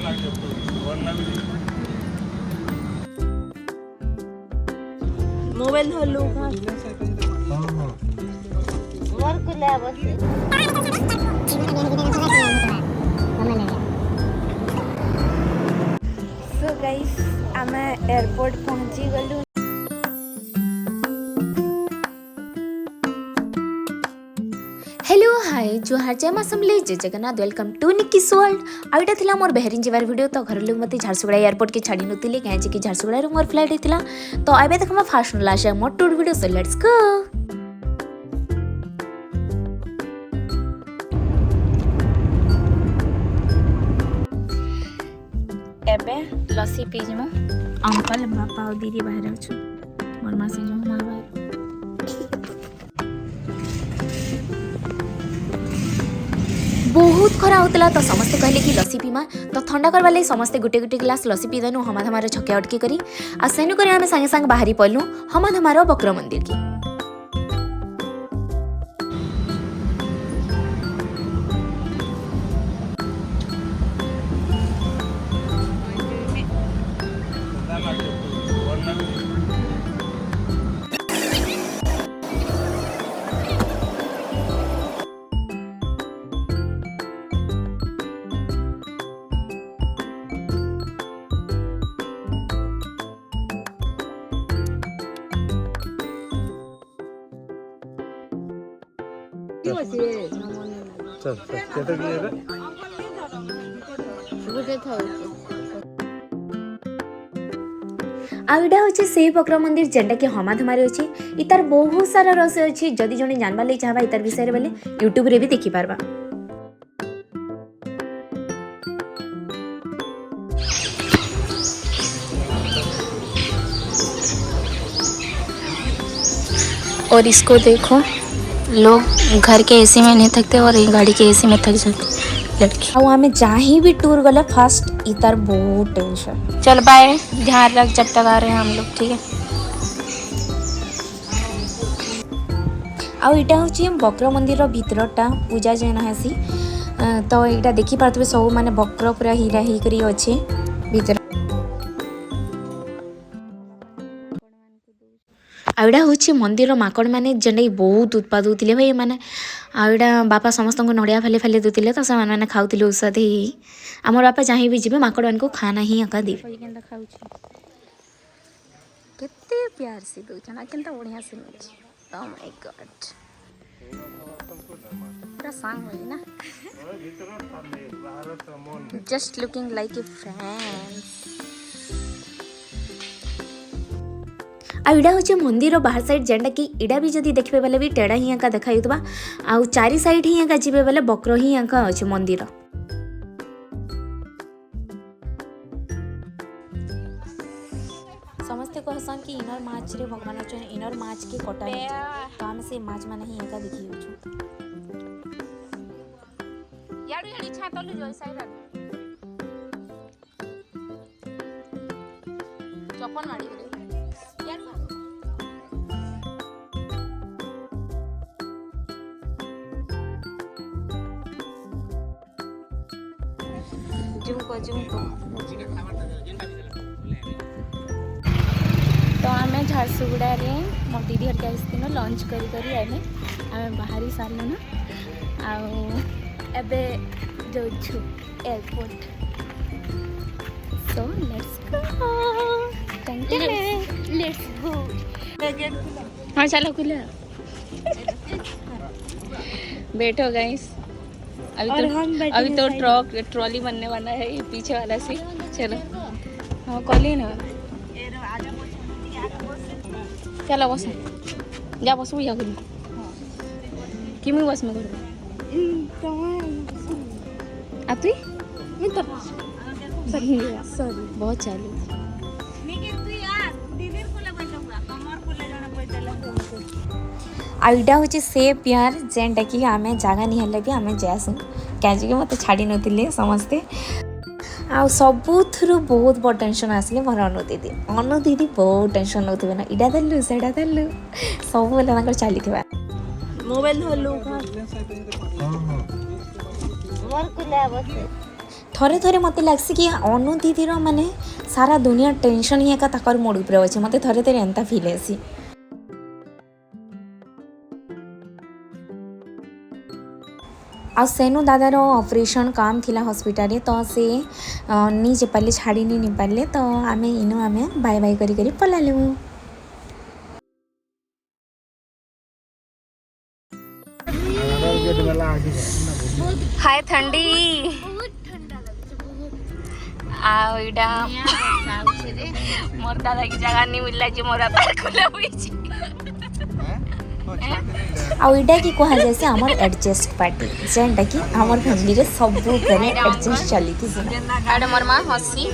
Mobile धरलू so guys आमे airport पहुंची गलु। Hello hi जोहार जय मां समले जय जगन्नाथ वेलकम टू निक्कीस वर्ल्ड। आ इटा थिला मोर बहरीन जीवार वीडियो। तो घर लोग मते झारसुगुड़ा एयरपोर्ट के छाड़ी नथिले कहे कि झारसुगुड़ा रे मोर फ्लाइट हेतिला। तो आबे देखमा फास्ट लास्ट मोर tour video. So let's go. एबे लस्सी पीजमु। अंकल बापा और दीदी बाहर अछु। मोर मासी जो मोर बाहर बहुत खरा होतला। तो समस्ते कहले कि लस्सी पीमा। तो ठंडा करवा लई समस्ते गुटे गुटे गिलास लस्सी पी देनु हमा धमार छके अटकी करी। आ सेनु करे आमे संगे संग बाहरी पलनु हमा धमार बक्र मंदिर की। चल केते की रे आइडा होची से बक्र मंदिर जेंटा कि हमा धमारे अछि। इतार बहुत सारा रहस्य अछि। जदि जने जानबा लई चाहबा इतार विषय रे बेले YouTube रे भी देखि पारबा। और इसको देखो, लोग घर के एसी में नहीं थकते और ये गाड़ी के एसी में थक जाते लड़की। आउ हमें जहीं भी टूर गले फर्स्ट इतार बहुत टेंशन। चल बाय, ध्यान रख जब तक आ रहे हैं हम लोग, ठीक है। आउ इटा होची बक्र मंदिर भीतरटा पूजा जेन हेसी। तो इटा देखि पारतबे सब माने बक्र पूरा हीरा ही करी अछि भीतर। आइडा होची मंदिर माकड़ माने जेने बहुत उत्पाद होतिले भाई माने। आइडा बापा समस्त को नड़िया फाले फाले देतिले तो से माने खाउतिले औषधि। हमर बापा जहीं भी जिबे माकड़ मान को खाना ही आका दे। केंदा खाउची केते प्यार से दोछ ना, केंदा बढ़िया से मिछ। ओ माय गॉड, पूरा सांग होई ना। Just looking like a friends. Aida होची मंदिर बाहर साइड जेंटा कि इडा भी जदी देखबे बेले भी टेढ़ा ही आका देखा युतबा। आउ चारि साइड ही आका जिबे बेले बक्र ही आका अछि मंदिर। समस्त को हसन कि इनर माछ रे भगवान अछन इनर माछ के कटा तो हम से माछ माने ही आका देखि होछु। याडू याडी छातलु जोय साइड चपन माडी रे याडू जुमको तो आमे झारसुगुड़ा रे मोर दीदी हर के लंच करी करी आइले। आमे बाहरी सारलो ना आउ एबे जो छु एयरपोर्ट। सो लेट्स गो हाँ चलो खुले बैठो गाइस। अभी तो ट्रॉली बनने वाला है ये पीछे वाला से। चलो हाँ कॉली ना चलो बस जा बस या करू कि मैं बस में करू तुई सॉरी बहुत चालू। आइडा होची से प्यार जेंटा कि आमे जागा नहीं हले भी आमे जासु काजी के मते छाडी नथिले समस्ते। आ सबु थ्रु बहुत बड़ टेंशन आसले मोर अनु दीदी बहुत टेंशन नउथिबे ना इडा दल्लु सेडा दल्लु सब बेला ताकर चलीथिबा। मोबाइल धरलू थरे थरे मते लागसी कि अनु दीदीर माने सारा दुनिया टेंशन ही एका ताकर मुड उपरे अच्छे मते थरे थरे एंता फील हेसी। आ सेनु दादार ऑपरेशन काम थिला हॉस्पिटल तो से नी जे पाले छाड़ी नी पाले तो आमे इनु आमे बाय बाय करी करी पलालु। हाय ठंडी आओ इडा मोर दादा की जगह नहीं मिलला जे मोरा पार खुला हुई छी। आ इडा की कहा जैसे हमर एडजस्ट पार्टी जेंटा कि हमर फैमिली रे सब करे एडजस्ट चली थी सुना। आडे मोर मां हसी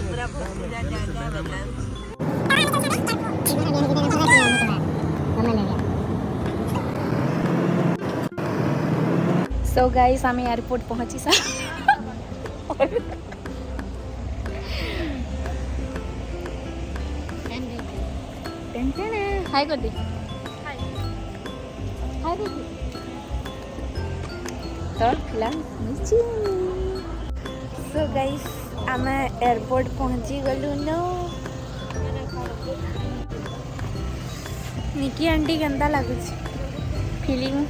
सो गाइस आम एयरपोर्ट पहुंची सा हाय कर दी हाय कर दी तो खिला मिची। सो गाइस आम एयरपोर्ट पहुंची गलु नो। निकी आंटी गंदा लगुच फीलिंग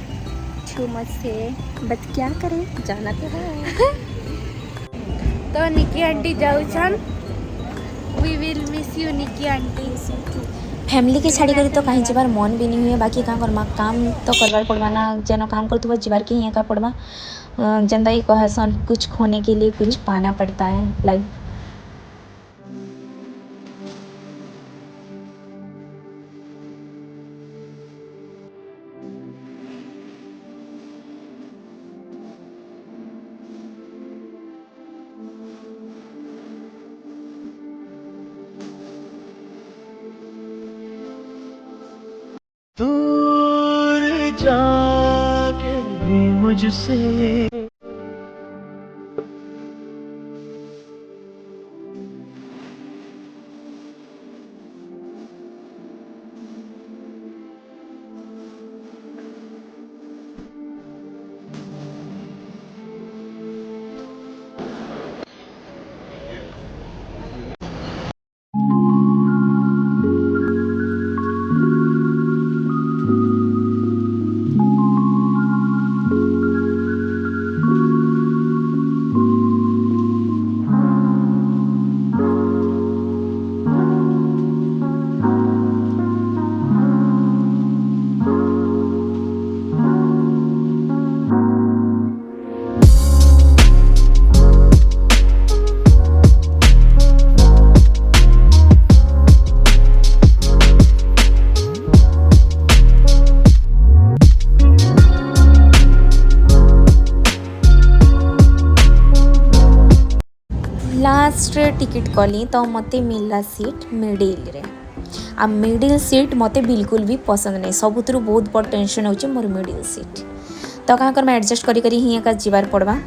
टू मच है बट क्या करें जाना तो है। तो निकी आंटी जाऊछन we will miss you Nikki aunty. Family के छाड़ी करी तो कहीं जीवार मन भी नहीं हुए बाकी क्या करमा काम तो करवार पड़वा ना जेन काम करते हुए जीवार के ही का पड़वा जनता ही कहसन कुछ खोने के लिए कुछ पाना पड़ता है लाइक दूर जाके भी मुझसे लास्ट टिकट कली तो मते मिलला सीट मिडिल रे आ मिडिल सीट मते बिल्कुल भी पसंद नहीं सबुतरु बहुत बड़ टेंशन होची मोर मिडिल सीट तो कहाँ कर मैं एडजस्ट करी करी ही का जीवार पड़वा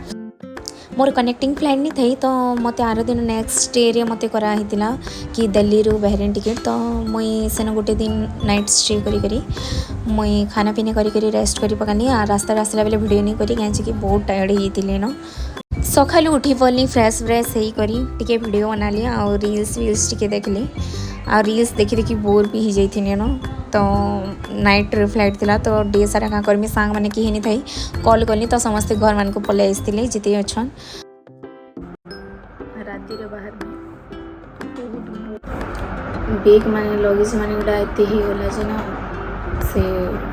मोर कनेक्टिंग फ्लाइट नहीं थी तो मते आर दिन नेक्स्ट डे रे मते करा हितिला कि दिल्ली रू बहरीन टिकट तो मुई सेन गोटे दिन नाइट स्टे करी करी मुई खाना पीना करी करी रेस्ट करी पकानी आ रास्ता आसला बेले वीडियो नहीं करी कहीं बहुत टायर्ड होती न सकाल उठी पड़ली फ्रेश व्रेश ही करी टिके वीडियो बनाली आ रील्स वील्स टिके देखली आ रील्स देखी देखी बोर भी हो जाती न तो नाइट फ्लाइट थिला तो डे सारा क्या करमी सांग मैंने कहीं नहीं थी कॉल कली तो समस्ते घर मान को पलि आसते जिते अच्छन रातिर बाहर बेग माने लगेज माने गुड़ा एते ही गला जे ना से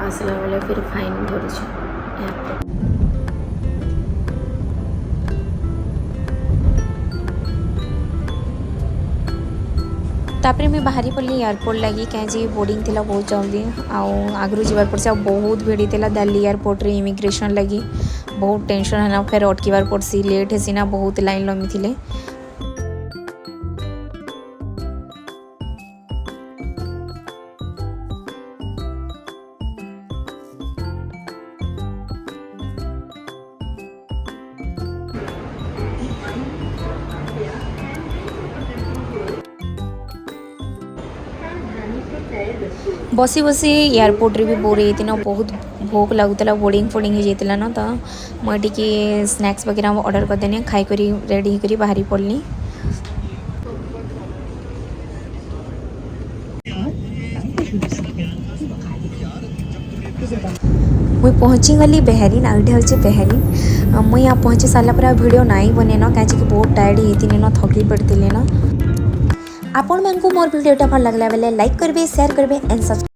आसला वाला फिर फाइन भरुछ तापरे मैं बाहरी पड़ली एयरपोर्ट लगी कहीं बोर्डिंग थिला बहुत जल्दी आगु जीवार पड़े बहुत भीड़ थी दिल्ली एयरपोर्ट रे इमिग्रेशन लगी बहुत टेंशन है फिर अटकबार पड़सी लेट है सीना बहुत लाइन लमी थिले बसी बसी एयरपोर्ट रे भी बोर होती ना बहुत भोक लगुला बोर्डिंग फोर्डिंग हो जाता ना तो मुझे स्नैक्स वगैरह ऑर्डर करदेनी खाई करी रेडी होकर बाहरी पड़नी। मुई पहुँची गली बेहरीन आईटे हूँ बेहरीन मुई यहाँ पहुँची सारा पर वीडियो नाई बनेन कहीं बहुत टायर्ड होती न थकी पड़ती न। आपण मानकु मोर वीडियोटा भल लगला बेले लाइक करबे शेयर करबे एंड सब्सक्राइब